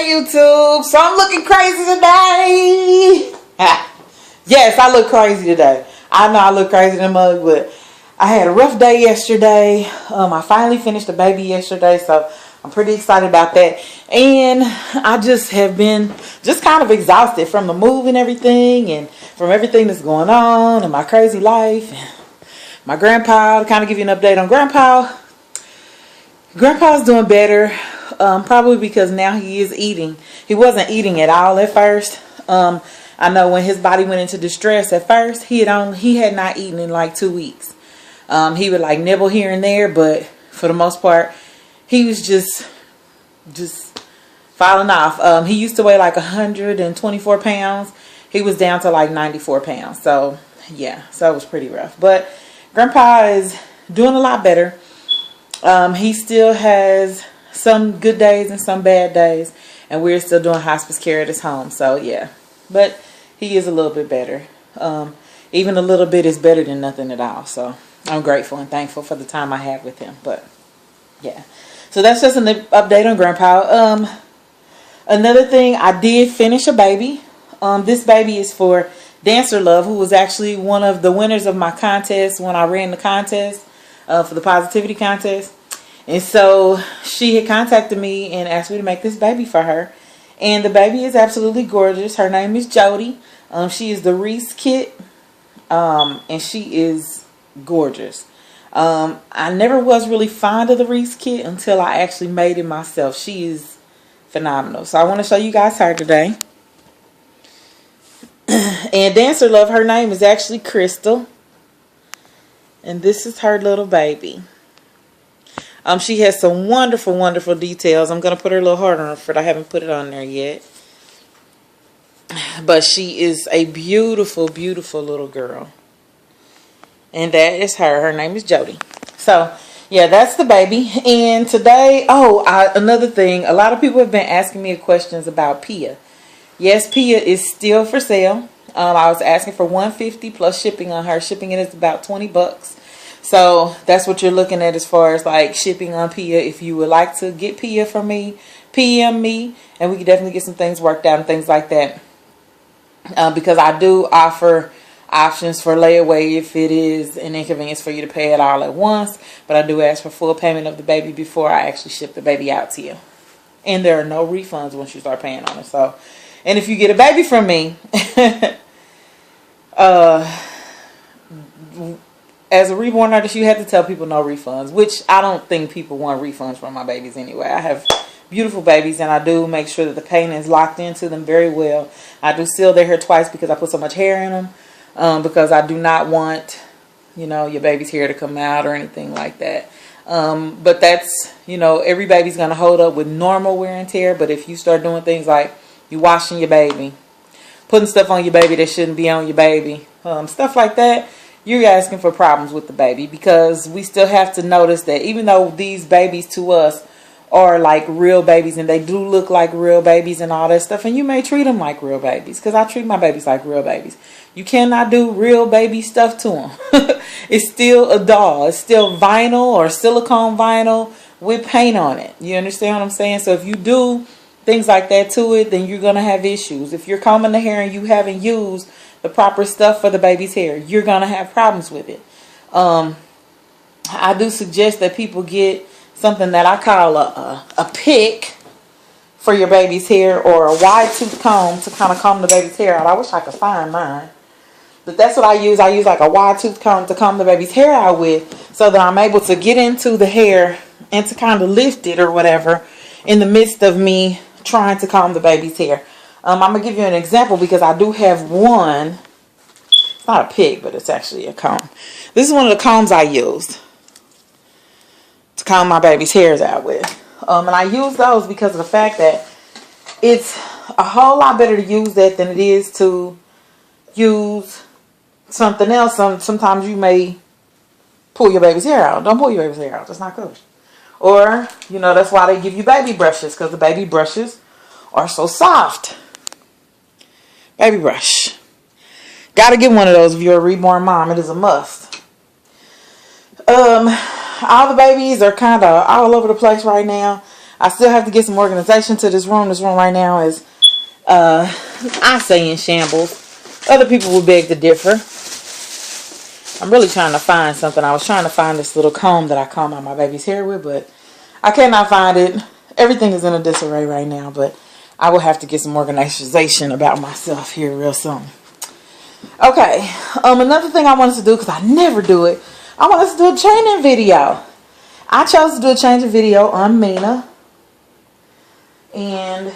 Hey YouTube, so I'm looking crazy today. Yes, I look crazy today. I know I look crazy in the mug, but I had a rough day yesterday. I finally finished the baby yesterday, so I'm pretty excited about that. And I just have been just kind of exhausted from the move and everything, and from everything that's going on in my crazy life. My grandpa, to kind of give you an update on grandpa. Grandpa's doing better. Probably because now he is eating. He wasn't eating at all at first. I know when his body went into distress at first, he had not eaten in like 2 weeks. He would like nibble here and there, but for the most part, he was just falling off. He used to weigh like 124 pounds. He was down to like 94 pounds. So yeah, so it was pretty rough. But Grandpa is doing a lot better. He still has some good days and some bad days, and we're still doing hospice care at his home. So yeah, but he is a little bit better. Even a little bit is better than nothing at all. So I'm grateful and thankful for the time I have with him. But yeah, so that's just an update on Grandpa. Another thing, I did finish a baby. This baby is for Dancer-love, who was actually one of the winners of my contest when I ran the contest for the positivity contest. And so she had contacted me and asked me to make this baby for her. And the baby is absolutely gorgeous. Her name is Jody. She is the Reese kit. And she is gorgeous. I never was really fond of the Reese kit until I actually made it myself. She is phenomenal. So I want to show you guys her today. And Dancer-love, her name is actually Crystal. And this is her little baby. She has some wonderful, wonderful details. I'm going to put her a little harder on her. I haven't put it on there yet. But she is a beautiful, beautiful little girl. And that is her. Her name is Jody. So, yeah, that's the baby. And today, another thing. A lot of people have been asking me questions about Pia. Yes, Pia is still for sale. I was asking for $150 plus shipping on her. Shipping it is about $20. So that's what you're looking at as far as like shipping on Pia. If you would like to get Pia from me, PM me, and we can definitely get some things worked out and things like that. Because I do offer options for layaway if it is an inconvenience for you to pay it all at once. But I do ask for full payment of the baby before I actually ship the baby out to you. And there are no refunds once you start paying on it. So, and if you get a baby from me, as a reborn artist, you have to tell people no refunds, which I don't think people want refunds from my babies anyway. I have beautiful babies, and I do make sure that the paint is locked into them very well. I do seal their hair twice because I put so much hair in them, because I do not want, your baby's hair to come out or anything like that. But that's, every baby's going to hold up with normal wear and tear, but if you start doing things like you washing your baby, putting stuff on your baby that shouldn't be on your baby, stuff like that, you're asking for problems with the baby, because we still have to notice that even though these babies to us are like real babies and they do look like real babies and all that stuff, and you may treat them like real babies, because I treat my babies like real babies. You cannot do real baby stuff to them. It's still a doll. It's still vinyl or silicone vinyl with paint on it. You understand what I'm saying? So if you do things like that to it, then you're going to have issues. If you're combing the hair and you haven't used the proper stuff for the baby's hair, you're going to have problems with it. I do suggest that people get something that I call a pick for your baby's hair, or a wide tooth comb to kind of comb the baby's hair out. I wish I could find mine. But that's what I use. I use like a wide tooth comb to comb the baby's hair out with, so that I'm able to get into the hair and to kind of lift it or whatever in the midst of me trying to comb the baby's hair. I'm going to give you an example, because I do have one. It's not a pick, but it's actually a comb. This is one of the combs I used to comb my baby's hairs out with. And I use those because of the fact that it's a whole lot better to use that than it is to use something else. Sometimes you may pull your baby's hair out. Don't pull your baby's hair out. That's not good. Or, that's why they give you baby brushes, because the baby brushes are so soft. Baby brush. Gotta get one of those if you're a reborn mom. It is a must. All the babies are kind of all over the place right now. I still have to get some organization to this room. This room right now is, I say, in shambles. Other people would beg to differ. I'm really trying to find something. I was trying to find this little comb that I comb out my baby's hair with, but I cannot find it. Everything is in a disarray right now, but I will have to get some organization about myself here real soon. Okay, another thing I wanted to do, because I never do it, I wanted to do a training video. I chose to do a training video on Mina. And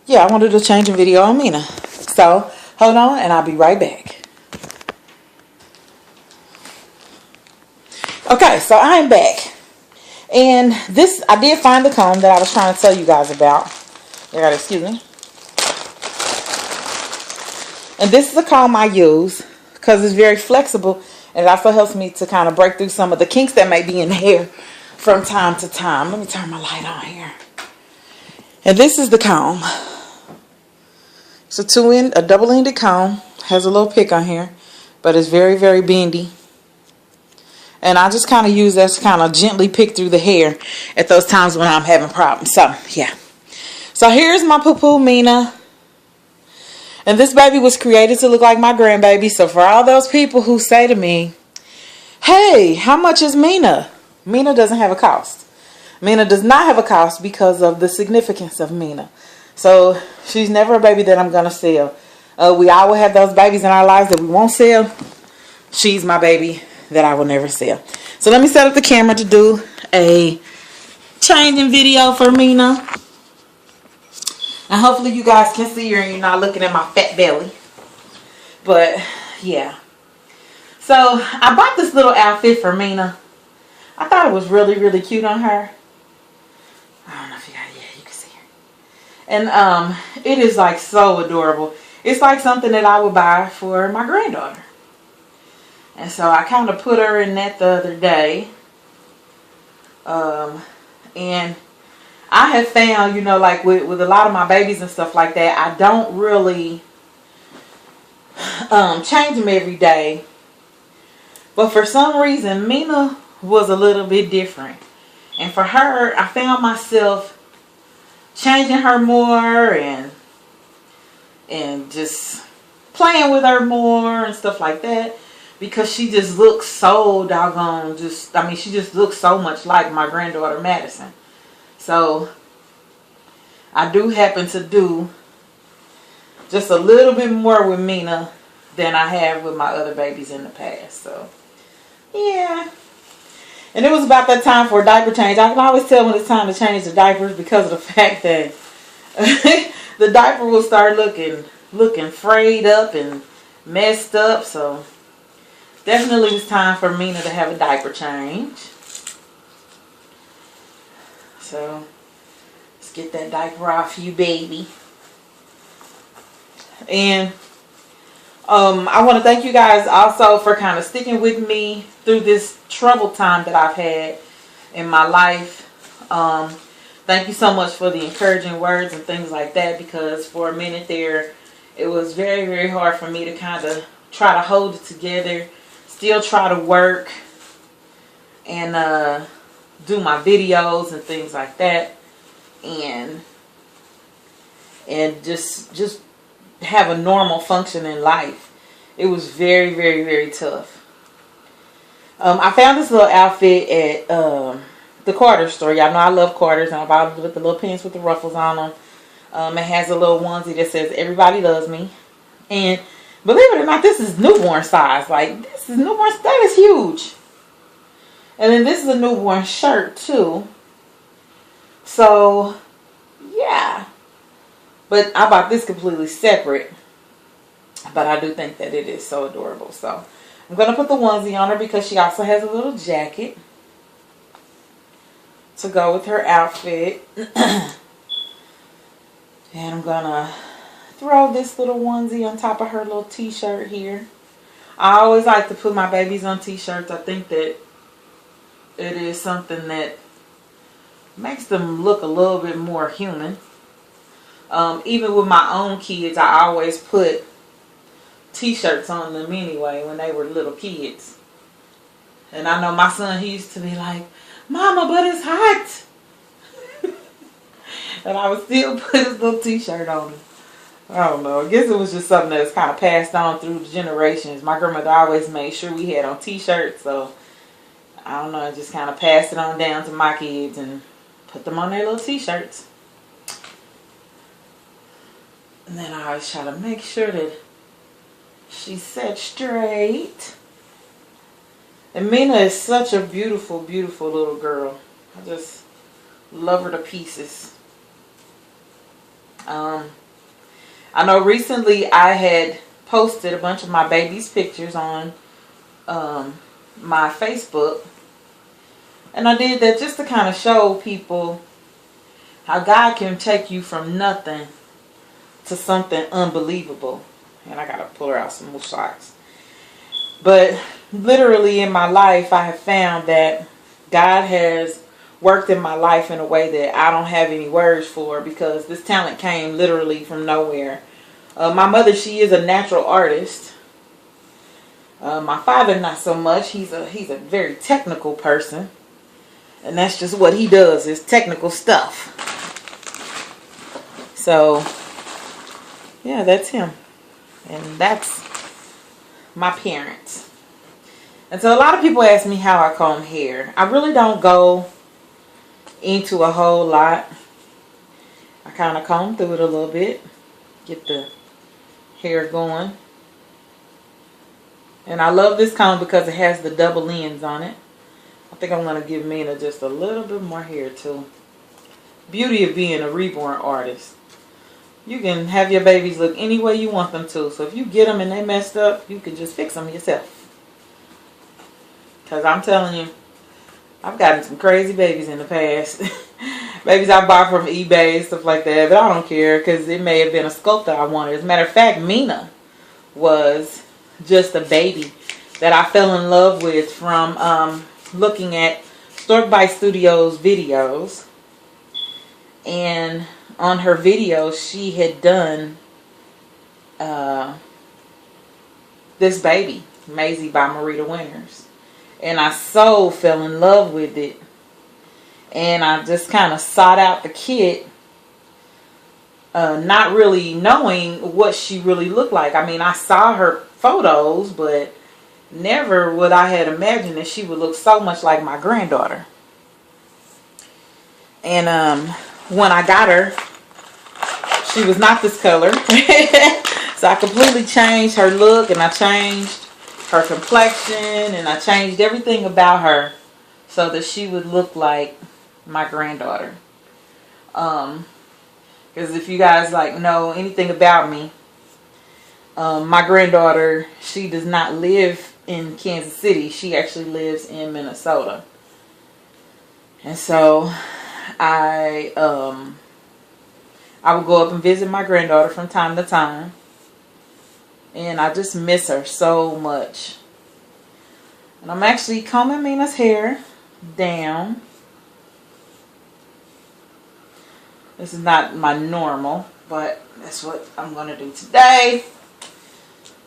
yeah, I wanted to do a changing video on Mina. So, hold on, and I'll be right back. Okay, so I'm back. And this, I did find the comb that I was trying to tell you guys about. You gotta excuse me. And this is the comb I use because it's very flexible, and it also helps me to kind of break through some of the kinks that may be in the hair from time to time. Let me turn my light on here. And this is the comb. It's a double-ended comb. Has a little pick on here, but it's very, very bendy. And I just kind of use that to kind of gently pick through the hair at those times when I'm having problems. So, yeah. So, here's my poo-poo Mina. And this baby was created to look like my grandbaby. So, for all those people who say to me, hey, how much is Mina? Mina doesn't have a cost. Mina does not have a cost because of the significance of Mina. So, she's never a baby that I'm going to sell. We all will have those babies in our lives that we won't sell. She's my baby that I will never sell. So, let me set up the camera to do a changing video for Mina. And hopefully you guys can see her and you're not looking at my fat belly. But, yeah. So, I bought this little outfit for Mina. I thought it was really, really cute on her. I don't know if you got it. Yeah, you can see her. And, it is, like, so adorable. It's like something that I would buy for my granddaughter. And so, I kind of put her in that the other day. And I have found, you know, like with a lot of my babies and stuff like that, I don't really change them every day. But for some reason, Mina was a little bit different. And for her, I found myself changing her more and just playing with her more and stuff like that. Because she just looks so doggone, she just looks so much like my granddaughter Madison. So, I do happen to do just a little bit more with Mina than I have with my other babies in the past. So, yeah. And it was about that time for a diaper change. I can always tell when it's time to change the diapers because of the fact that the diaper will start looking frayed up and messed up. So, definitely it's time for Mina to have a diaper change. So, let's get that diaper off you, baby. And I want to thank you guys also for kind of sticking with me through this troubled time that I've had in my life. Thank you so much for the encouraging words and things like that, because for a minute there, it was very, very hard for me to kind of try to hold it together, still try to work, and do my videos and things like that, and just have a normal functioning life. It was very, very, very tough. I found this little outfit at the Carter store. Y'all know I love Carter's, and I bought it with the little pants with the ruffles on them. It has a little onesie that says "Everybody loves me," and believe it or not, this is newborn size. Like, this is newborn. That is huge. And then this is a newborn shirt too. So, yeah. But I bought this completely separate. But I do think that it is so adorable. So, I'm going to put the onesie on her because she also has a little jacket to go with her outfit. And I'm going to throw this little onesie on top of her little t-shirt here. I always like to put my babies on t-shirts. I think that it is something that makes them look a little bit more human. Even with my own kids, I always put t-shirts on them anyway when they were little kids. And I know my son, he used to be like, "Mama, but it's hot." And I would still put his little t-shirt on him. I don't know. I guess it was just something that's kind of passed on through the generations. My grandmother always made sure we had on t-shirts, so I don't know. I just kind of passed it on down to my kids and put them on their little t-shirts. And then I always try to make sure that she's set straight. And Mina is such a beautiful, beautiful little girl. I just love her to pieces. I know recently I had posted a bunch of my baby's pictures on my Facebook. And I did that just to kind of show people how God can take you from nothing to something unbelievable. And I got to pull her out some more socks. But literally in my life, I have found that God has worked in my life in a way that I don't have any words for, because this talent came literally from nowhere. My mother, she is a natural artist. My father, not so much. He's a very technical person. And that's just what he does, is technical stuff. So, yeah, that's him. And that's my parents. And so a lot of people ask me how I comb hair. I really don't go into a whole lot. I kind of comb through it a little bit. Get the hair going. And I love this comb because it has the double ends on it. I think I'm going to give Mina just a little bit more hair too. Beauty of being a reborn artist. You can have your babies look any way you want them to. So if you get them and they messed up, you can just fix them yourself. Because I'm telling you, I've gotten some crazy babies in the past. Babies I bought from eBay and stuff like that. But I don't care, because it may have been a sculptor I wanted. As a matter of fact, Mina was just a baby that I fell in love with from looking at Stork Bite Studios videos. And on her videos, she had done this baby, Maisie by Marita Winters. And I so fell in love with it. And I just kind of sought out the kit, not really knowing what she really looked like. I mean, I saw her photos, but never would I had imagined that she would look so much like my granddaughter. And when I got her, she was not this color. So I completely changed her look, and I changed her complexion, and I changed everything about her so that she would look like my granddaughter. Because if you guys know anything about me, my granddaughter, she does not live in Kansas City. She actually lives in Minnesota. And so I would go up and visit my granddaughter from time to time. And I just miss her so much. And I'm actually combing Mina's hair down. This is not my normal, but that's what I'm going to do today.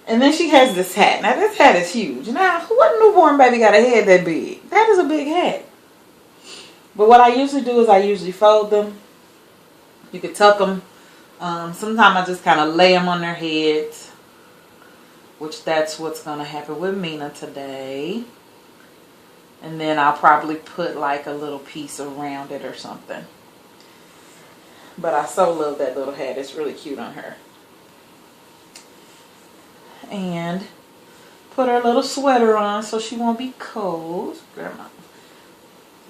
And then she has this hat. Now this hat is huge. Now, what newborn baby got a head that big? That is a big hat. But what I usually do is I usually fold them. You could tuck them. Sometimes I just kind of lay them on their heads. Which that's what's going to happen with Mina today. And then I'll probably put like a little piece around it or something. But I so love that little hat. It's really cute on her. And put her little sweater on so she won't be cold. Grandma.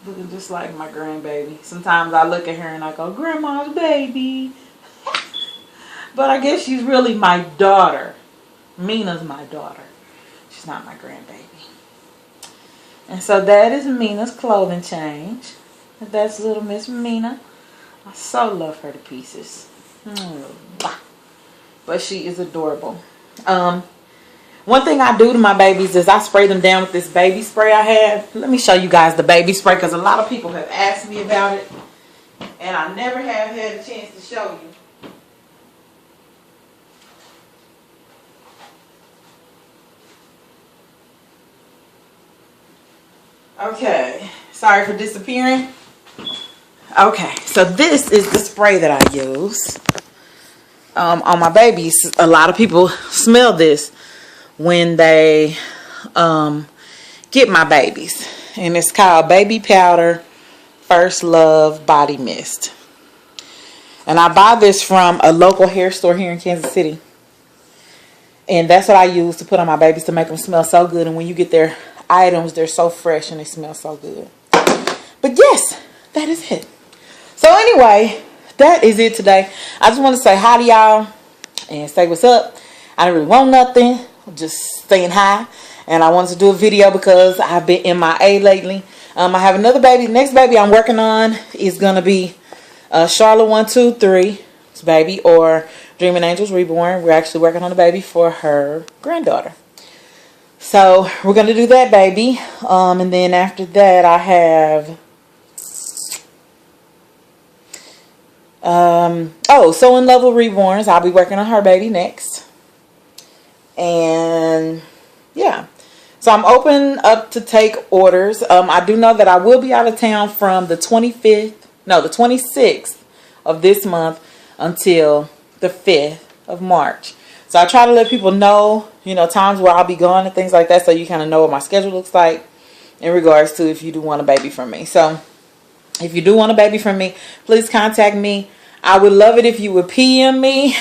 Looking just like my grandbaby. Sometimes I look at her and I go, Grandma's baby. But I guess she's really my daughter. Mina's my daughter. She's not my grandbaby. And so that is Mina's clothing change. That's little Miss Mina. I so love her to pieces. But she is adorable. One thing I do to my babies is I spray them down with this baby spray I have. Let me show you guys the baby spray, because a lot of people have asked me about it. And I never have had a chance to show you. Okay, sorry for disappearing. Okay, so this is the spray that I use on my babies. A lot of people smell this when they get my babies, and it's called Baby Powder First Love Body Mist. And I buy this from a local hair store here in Kansas City, and that's what I use to put on my babies to make them smell so good. And when you get their items, they're so fresh and they smell so good. But yes, that is it. So anyway, that is it today. I just want to say hi to y'all and say what's up. I don't really want nothing, just staying high. And I wanted to do a video because I've been MIA lately. I have another baby. The next baby I'm working on is going to be Charlotte 123's baby, or Dreaming Angels Reborn. We're actually working on a baby for her granddaughter. So we're going to do that baby. And then after that I have... So in Love with Reborns, I'll be working on her baby next. And yeah, so I'm open up to take orders. I do know that I will be out of town from the 26th of this month until the 5th of March. So I try to let people know, you know, times where I'll be gone and things like that, so you kind of know what my schedule looks like in regards to if you do want a baby from me. So if you do want a baby from me, please contact me. I would love it if you would PM me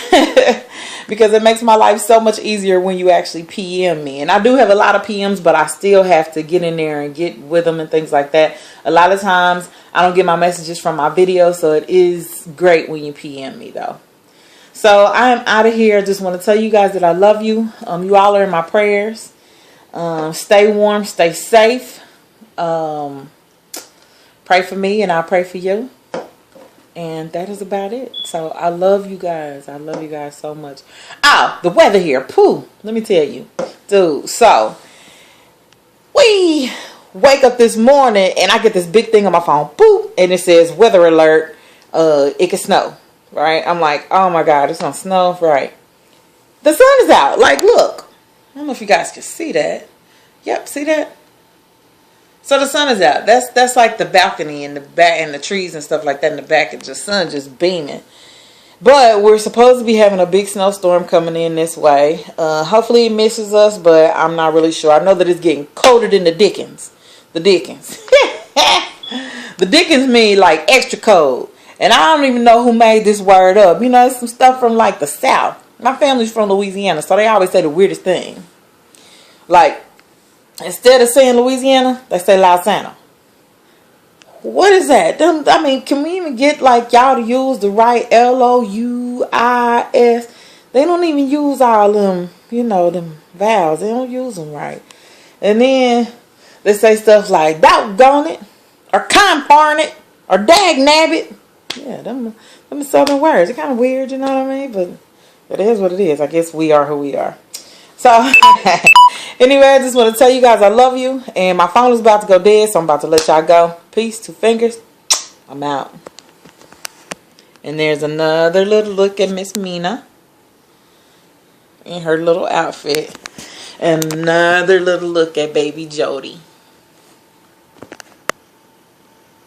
because it makes my life so much easier when you actually PM me. And I do have a lot of PMs, but I still have to get in there and get with them and things like that. A lot of times I don't get my messages from my videos, so it is great when you PM me though. So I am out of here. I just want to tell you guys that I love you. You all are in my prayers. Stay warm, stay safe. Pray for me and I'll pray for you. And that is about it. So I love you guys. I love you guys so much. Oh, the weather here. Pooh. Let me tell you. Dude, so we wake up this morning and I get this big thing on my phone. Boop. And it says weather alert. It can snow. Right? I'm like, oh my God, it's gonna snow. Right. The sun is out. Like, look. I don't know if you guys can see that. Yep, see that? So the sun is out. That's like the balcony and the back and the trees and stuff like that in the back. It's just sun just beaming. But we're supposed to be having a big snowstorm coming in this way. Hopefully it misses us, but I'm not really sure. I know that it's getting colder than the Dickens. The Dickens. The Dickens mean like extra cold. And I don't even know who made this word up. You know, it's some stuff from like the South. My family's from Louisiana, so they always say the weirdest thing. Like, instead of saying Louisiana, they say Louisiana. What is that? I mean, can we even get like y'all to use the right L-O-U-I-S? They don't even use all them, you know, them vowels. They don't use them right. And then they say stuff like doggone it, or comparn it, or dag nabbit. Yeah, them southern words. They're kind of weird, you know what I mean? But it is what it is. I guess we are who we are. So, anyway, I just want to tell you guys I love you. And my phone is about to go dead, so I'm about to let y'all go. Peace, 2 fingers. I'm out. And there's another little look at Miss Mina in her little outfit. And another little look at baby Jody.